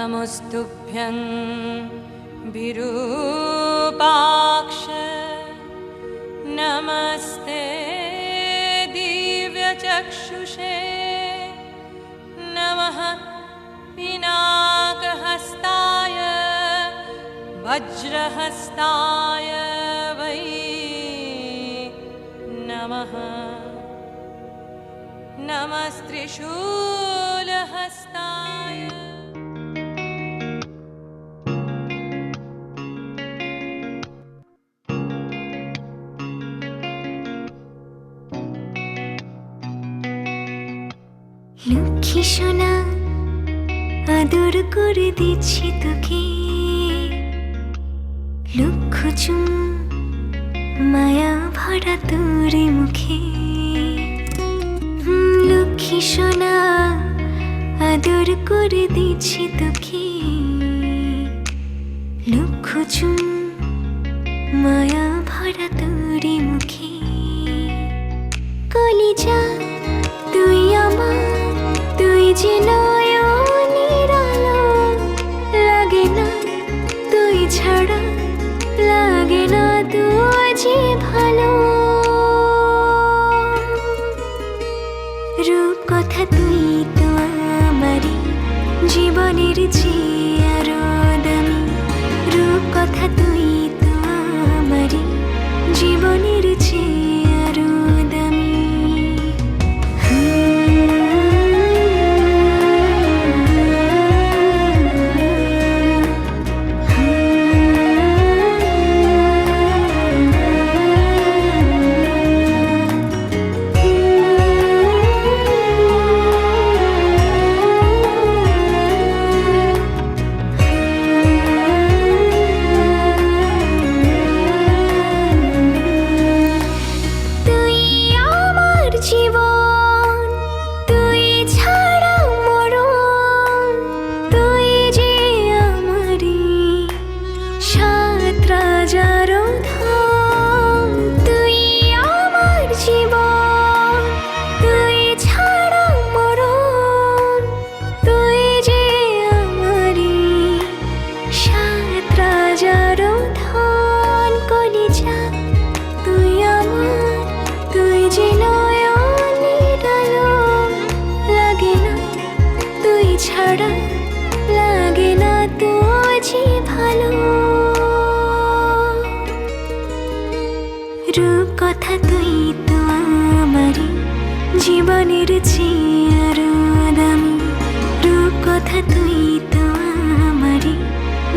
नमोस्तुभ्यं विरूपाक्ष नमस्ते दिव्यचक्षुषे नमः पिनाकहस्ताय वज्रहस्ताय वै नमः नमस्त्रिशूलहस्ताय লক্ষ্মী সোনা আদর করে দিচ্ছি তোকে লক্ষ চুম মায়া ভরা তোর মুখে লক্ষ্মী সোনা আদর করে দিচ্ছি তোকে লক্ষ চুম মায়া ভরা তোর মুখে কলিজা তুই আমার তুই যে নয়নের আলো লাগে না তুই ছাড়া লাগে না তুই যে ভালো রূপ কথা তুই তো আমারই জীবনের চেয়ে আরো দামি রূপ কথা তুই তো আমারই জীবনের চেয়ে আরো দামি ছাড়া লাগে না তুই যে ভালো রূপ কথা তুই তো আমারই জীবনের চেয়ে আরো দামি রূপ কথা তুই তো আমারই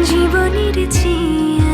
জীবনের চেয়ে